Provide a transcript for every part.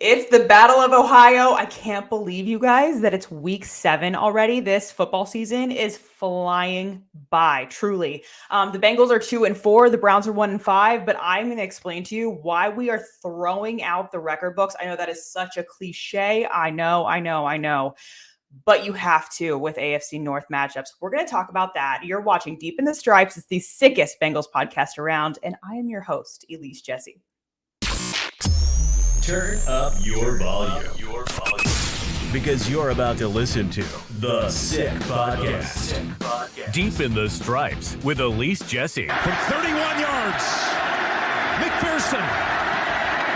It's the Battle of Ohio. I can't believe, you guys, that it's week 7 already. This football season is flying by, truly. The Bengals are 2-4. The Browns are 1-5. But I'm going to explain to you why we are throwing out the record books. I know that is such a cliche. I know. But you have to with AFC North matchups. We're going to talk about that. You're watching Deep in the Stripes. It's the sickest Bengals podcast around. And I am your host, Elise Jesse. Turn up your volume. Because you're about to listen to The Sick Podcast. Deep in the Stripes with Elise Jesse. From 31 yards, McPherson.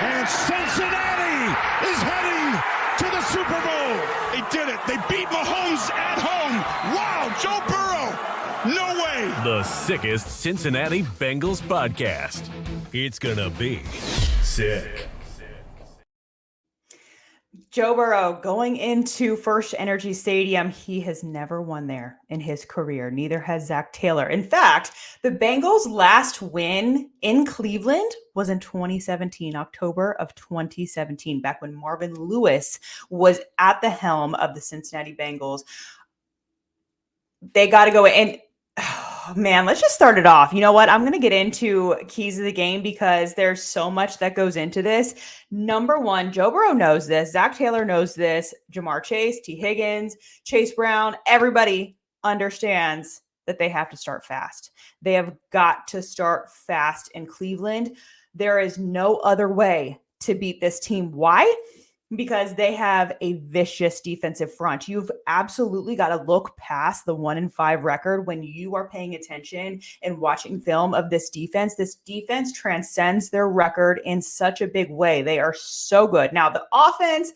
And Cincinnati is heading to the Super Bowl. They did it. They beat Mahomes at home. Wow, Joe Burrow. No way. The sickest Cincinnati Bengals podcast. It's gonna be sick. Joe Burrow going into First Energy Stadium. He has never won there in his career. Neither has Zach Taylor. In fact, the Bengals' last win in Cleveland was in 2017, October of 2017, back when Marvin Lewis was at the helm of the Cincinnati Bengals. They got to go in. Oh, man, let's just start it off. You know what? I'm going to get into keys of the game because there's so much that goes into this. Number one, Joe Burrow knows this. Zach Taylor knows this. Jamar Chase, T. Higgins, Chase Brown, everybody understands that they have to start fast. They have got to start fast in Cleveland. There is no other way to beat this team. Why? Because they have a vicious defensive front. You've absolutely got to look past the 1-5 record when you are paying attention and watching film of this defense. This defense transcends their record in such a big way. They are so good. Now, the offense,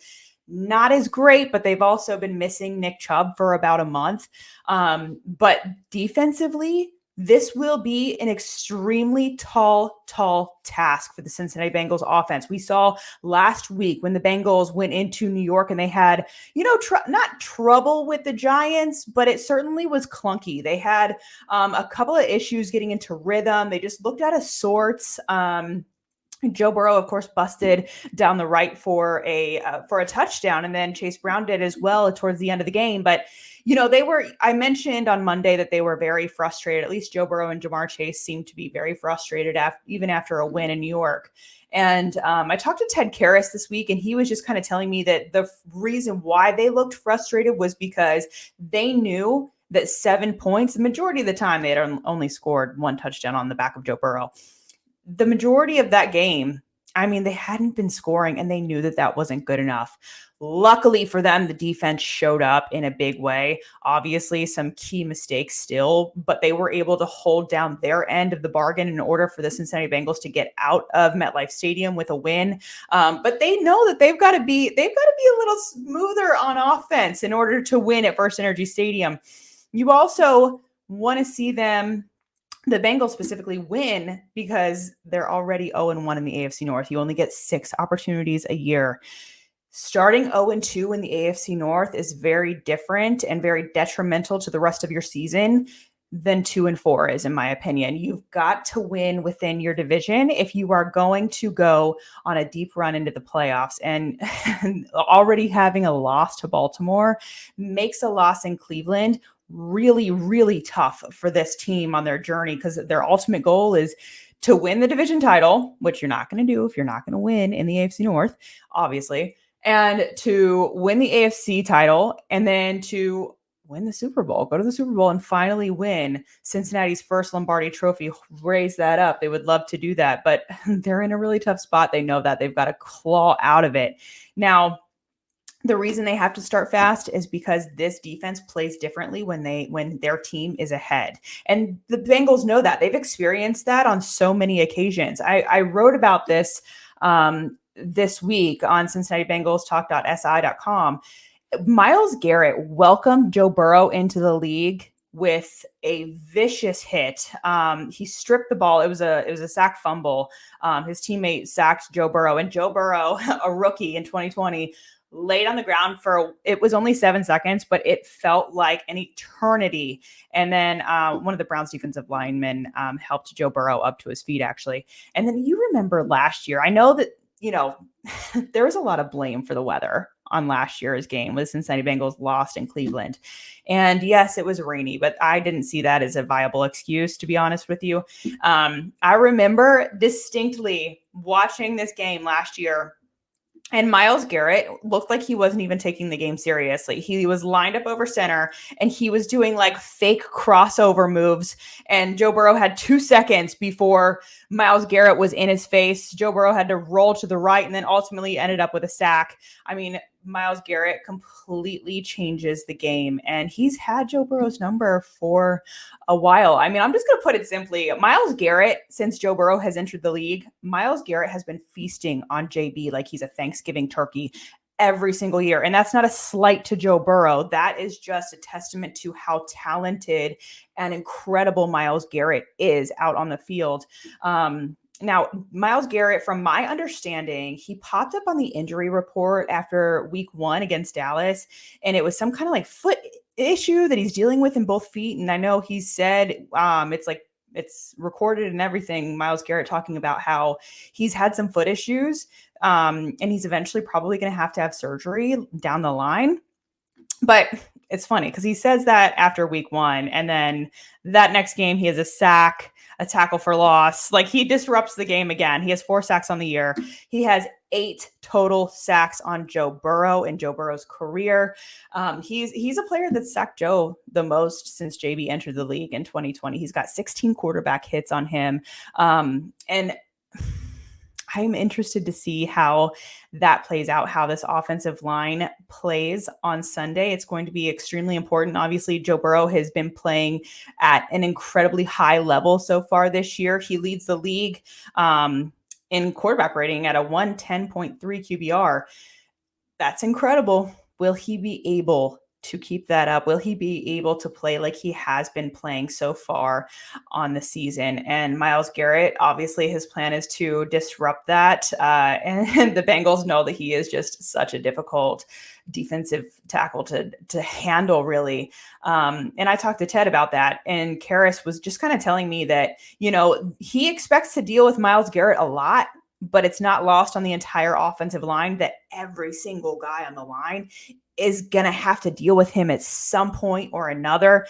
not as great, but they've also been missing Nick Chubb for about a month. But defensively, this will be an extremely tall task for the Cincinnati Bengals offense. We saw last week when the Bengals went into New York and they had, not trouble with the Giants, but it certainly was clunky. They had a couple of issues getting into rhythm. They just looked out of sorts. Joe Burrow, of course, busted down the right for a touchdown, and then Chase Brown did as well towards the end of the game. But I mentioned on Monday that they were very frustrated. At least Joe Burrow and Jamar Chase seemed to be very frustrated even after a win in New York. And I talked to Ted Karras this week, and he was just kind of telling me that the reason why they looked frustrated was because they knew that 7 points, the majority of the time they had only scored one touchdown on the back of Joe Burrow. The majority of that game, they hadn't been scoring, and they knew that that wasn't good enough. Luckily for them, the defense showed up in a big way. Obviously, some key mistakes still, but they were able to hold down their end of the bargain in order for the Cincinnati Bengals to get out of MetLife Stadium with a win. But they know that they've got to be a little smoother on offense in order to win at First Energy Stadium. You also want to see them, the Bengals specifically, win because they're already 0-1 in the AFC North. You only get 6 opportunities a year. Starting 0-2 in the AFC North is very different and very detrimental to the rest of your season than 2-4 is, in my opinion. You've got to win within your division if you are going to go on a deep run into the playoffs. And already having a loss to Baltimore makes a loss in Cleveland really, really tough for this team on their journey, because their ultimate goal is to win the division title, which you're not going to do if you're not going to win in the AFC North, obviously, and to win the AFC title, and then to win the Super Bowl, go to the Super Bowl and finally win Cincinnati's first Lombardi trophy, raise that up. They would love to do that, but they're in a really tough spot. They know that they've got to claw out of it. Now, the reason they have to start fast is because this defense plays differently when their team is ahead. And the Bengals know that. They've experienced that on so many occasions. I wrote about this this week on CincinnatiBengalsTalk.si.com. Myles Garrett welcomed Joe Burrow into the league with a vicious hit. He stripped the ball. It was a sack fumble. His teammate sacked Joe Burrow, and Joe Burrow, a rookie in 2020, laid on the ground it was only 7 seconds, but it felt like an eternity. And then one of the Browns defensive linemen helped Joe Burrow up to his feet, actually. And then you remember last year, I know that there was a lot of blame for the weather on last year's game with Cincinnati Bengals lost in Cleveland. And yes, it was rainy, but I didn't see that as a viable excuse, to be honest with you. I remember distinctly watching this game last year, and Myles Garrett looked like he wasn't even taking the game seriously. He was lined up over center and he was doing like fake crossover moves. And Joe Burrow had 2 seconds before Myles Garrett was in his face. Joe Burrow had to roll to the right and then ultimately ended up with a sack. I mean, Myles Garrett completely changes the game, and he's had Joe Burrow's number for a while. I mean, I'm just going to put it simply. Myles Garrett, since Joe Burrow has entered the league, Myles Garrett has been feasting on JB like he's a Thanksgiving turkey every single year. And that's not a slight to Joe Burrow. That is just a testament to how talented and incredible Myles Garrett is out on the field. Now, Myles Garrett, from my understanding, he popped up on the injury report after week 1 against Dallas, and it was some kind of like foot issue that he's dealing with in both feet. And I know he said it's recorded and everything, Myles Garrett talking about how he's had some foot issues, and he's eventually probably going to have surgery down the line. But it's funny because he says that after week 1, and then that next game he has a sack, a tackle for loss. Like, he disrupts the game again. He has 4 sacks on the year. He has 8 total sacks on Joe Burrow in Joe Burrow's career. He's a player that sacked Joe the most since JB entered the league in 2020. He's got 16 quarterback hits on him. And I'm interested to see how that plays out, how this offensive line plays on Sunday. It's going to be extremely important. Obviously, Joe Burrow has been playing at an incredibly high level so far this year. He leads the league in quarterback rating at a 110.3 QBR. That's incredible. Will he be able to keep that up? Will he be able to play like he has been playing so far on the season? And Myles Garrett, obviously his plan is to disrupt that. And the Bengals know that he is just such a difficult defensive tackle to handle, really. And I talked to Ted about that, and Karras was just kind of telling me that, he expects to deal with Myles Garrett a lot, but it's not lost on the entire offensive line that every single guy on the line is going to have to deal with him at some point or another.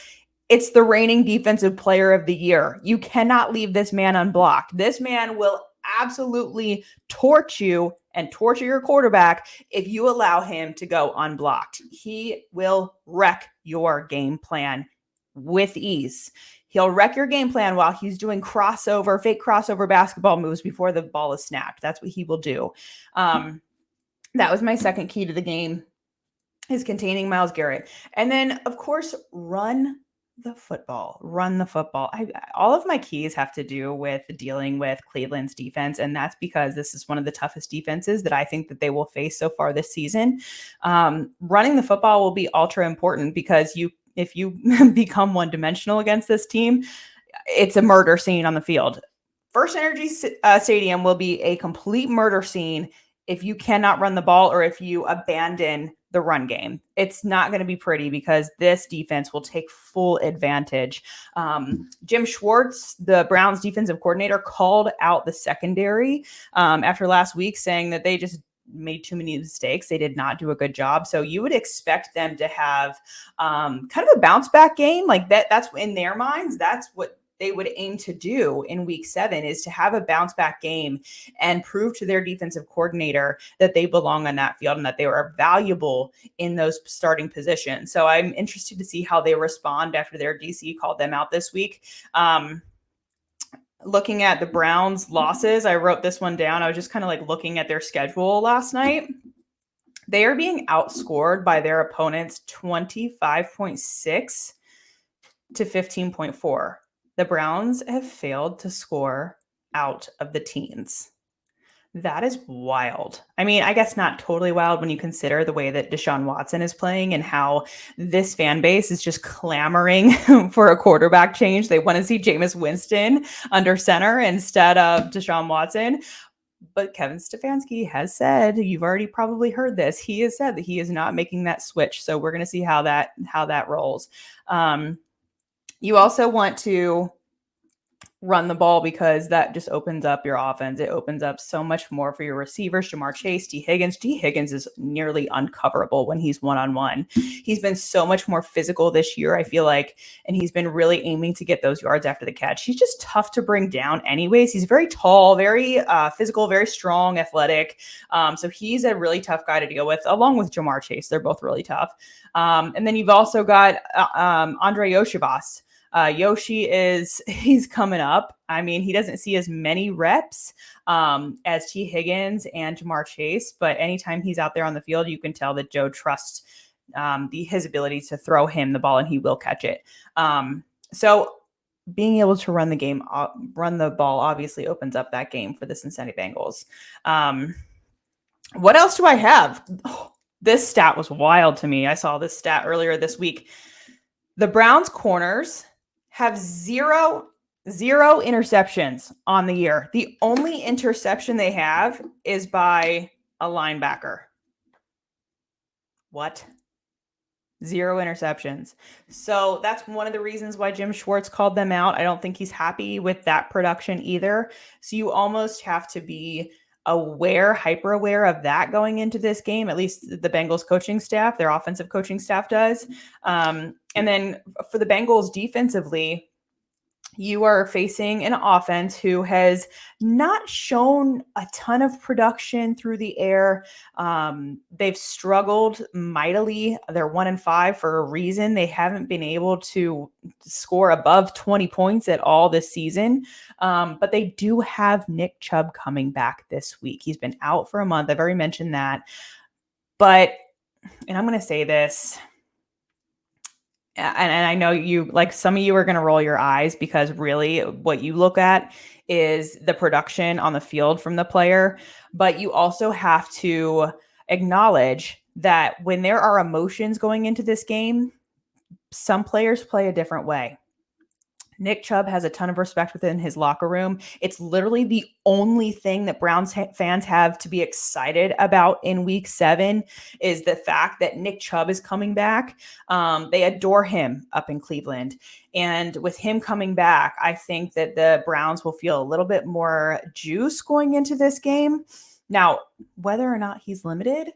It's the reigning defensive player of the year. You cannot leave this man unblocked. This man will absolutely torch you and torture your quarterback if you allow him to go unblocked. He will wreck your game plan with ease. He'll wreck your game plan while he's doing fake crossover basketball moves before the ball is snapped. That's what he will do. That was my second key to the game, is containing Myles Garrett. And then, of course, run the football. All of my keys have to do with dealing with Cleveland's defense, and that's because this is one of the toughest defenses that I think that they will face so far this season. Running the football will be ultra important because if you become one-dimensional against this team, it's a murder scene on the field. First Energy Stadium will be a complete murder scene if you cannot run the ball or if you abandon the run game. It's not going to be pretty because this defense will take full advantage. Jim Schwartz, the Browns defensive coordinator, called out the secondary after last week, saying that they just made too many mistakes. They did not do a good job. So you would expect them to have kind of a bounce back game like that. That's in their minds. That's what they would aim to do in week 7, is to have a bounce back game and prove to their defensive coordinator that they belong on that field and that they are valuable in those starting positions. So I'm interested to see how they respond after their DC called them out this week. Looking at the Browns' losses, I wrote this one down. I was just kind of like looking at their schedule last night. They are being outscored by their opponents 25.6 to 15.4. The Browns have failed to score out of the teens. That is wild. I mean, I guess not totally wild when you consider the way that Deshaun Watson is playing and how this fan base is just clamoring for a quarterback change. They want to see Jameis Winston under center instead of Deshaun Watson. But Kevin Stefanski has said, you've already probably heard this, he has said that he is not making that switch. So we're going to see how that rolls. You also want to run the ball because that just opens up your offense. It opens up so much more for your receivers. Jamar Chase, D. Higgins is nearly uncoverable when he's one-on-one. He's been so much more physical this year, I feel like, and he's been really aiming to get those yards after the catch. He's just tough to bring down anyways. He's very tall, very physical, very strong, athletic. So he's a really tough guy to deal with, along with Jamar Chase. They're both really tough. And then you've also got Andre Yoshibas. He's coming up. I mean, he doesn't see as many reps as T. Higgins and Jamar Chase, but anytime he's out there on the field, you can tell that Joe trusts his ability to throw him the ball and he will catch it. So being able to run the ball obviously opens up that game for the Cincinnati Bengals. What else do I have? Oh, this stat was wild to me. I saw this stat earlier this week. The Browns corners have zero interceptions on the year. The only interception they have is by a linebacker. What? 0 interceptions. So that's one of the reasons why Jim Schwartz called them out. I don't think he's happy with that production either. So you almost have to be hyper aware of that going into this game. At least the Bengals coaching staff, their offensive coaching staff does. And then for the Bengals defensively, you are facing an offense who has not shown a ton of production through the air. They've struggled mightily. They're 1-5 for a reason. They haven't been able to score above 20 points at all this season. But they do have Nick Chubb coming back this week. He's been out for a month. I've already mentioned that. But, and I'm going to say this, and I know some of you are going to roll your eyes because really what you look at is the production on the field from the player. But you also have to acknowledge that when there are emotions going into this game, some players play a different way. Nick Chubb has a ton of respect within his locker room. It's literally the only thing that Browns fans have to be excited about in week 7 is the fact that Nick Chubb is coming back. They adore him up in Cleveland. And with him coming back, I think that the Browns will feel a little bit more juice going into this game. Now, whether or not he's limited,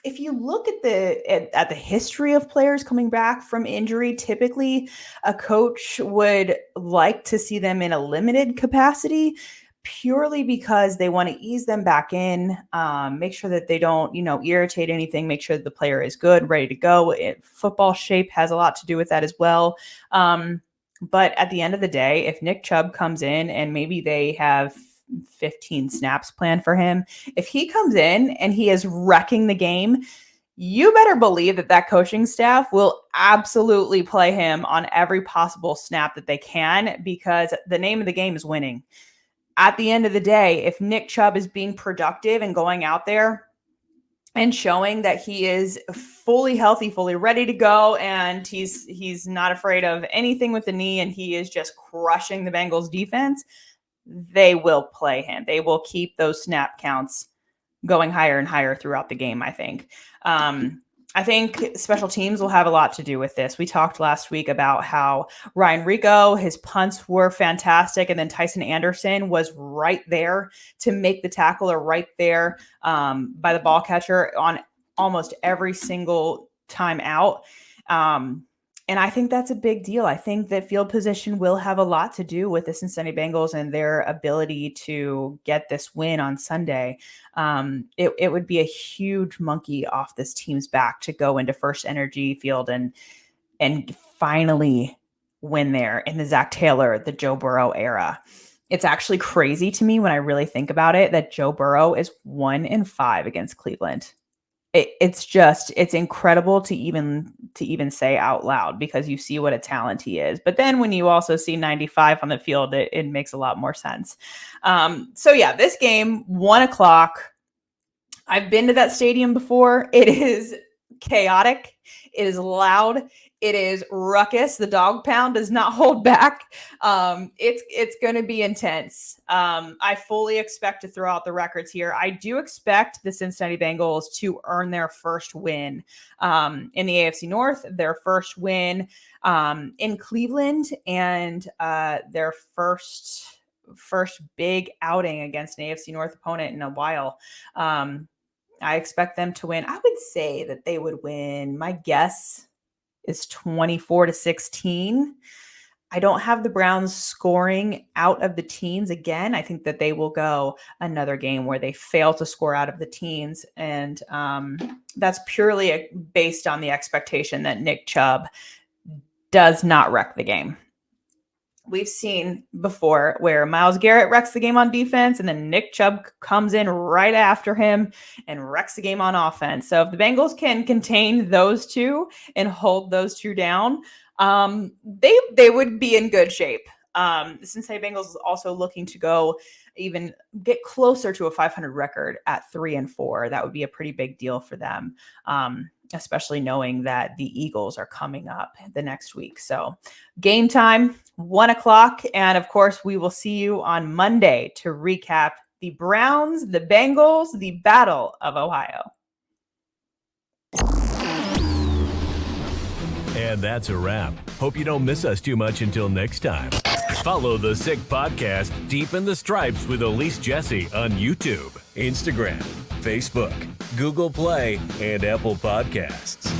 if you look at the history of players coming back from injury, typically a coach would like to see them in a limited capacity purely because they want to ease them back in, make sure that they don't, irritate anything, make sure that the player is good, ready to go. Football shape has a lot to do with that as well. But at the end of the day, if Nick Chubb comes in and maybe they have 15 snaps planned for him, if he comes in and he is wrecking the game, you better believe that coaching staff will absolutely play him on every possible snap that they can, because the name of the game is winning. At the end of the day, if Nick Chubb is being productive and going out there and showing that he is fully healthy, fully ready to go, and he's not afraid of anything with the knee, and he is just crushing the Bengals defense, they will play him. They will keep those snap counts going higher and higher throughout the game, I think. I think special teams will have a lot to do with this. We talked last week about how Ryan Rico, his punts were fantastic, and then Tyson Anderson was right there to make the tackle, or right there by the ball catcher on almost every single time out. And I think that's a big deal. I think that field position will have a lot to do with the Cincinnati Bengals and their ability to get this win on Sunday. It would be a huge monkey off this team's back to go into First Energy Field and finally win there in the Zach Taylor, the Joe Burrow era. It's actually crazy to me when I really think about it that Joe Burrow is 1-5 against Cleveland. It's incredible to even say out loud, because you see what a talent he is. But then when you also see 95 on the field, it makes a lot more sense. So yeah, this game, 1:00. I've been to that stadium before. It is chaotic. It is loud. It is ruckus. The dog pound does not hold back. It's going to be intense. I fully expect to throw out the records here. I do expect the Cincinnati Bengals to earn their first win in the AFC North, their first win in Cleveland, and their first big outing against an AFC North opponent in a while. I expect them to win. I would say that they would win. My guess is 24-16. I don't have the Browns scoring out of the teens again. I think that they will go another game where they fail to score out of the teens. And that's purely based on the expectation that Nick Chubb does not wreck the game. We've seen before where Myles Garrett wrecks the game on defense and then Nick Chubb comes in right after him and wrecks the game on offense. So if the Bengals can contain those two and hold those two down, they would be in good shape. The Cincinnati Bengals is also looking to go even get closer to a 500 record at 3-4. That would be a pretty big deal for them. Especially knowing that the Eagles are coming up the next week. So game time, 1:00. And of course, we will see you on Monday to recap the Browns, the Bengals, the Battle of Ohio. And that's a wrap. Hope you don't miss us too much until next time. Follow the Sick Podcast Deep in the Stripes with Elise Jesse on YouTube, Instagram, Facebook, Google Play, and Apple Podcasts.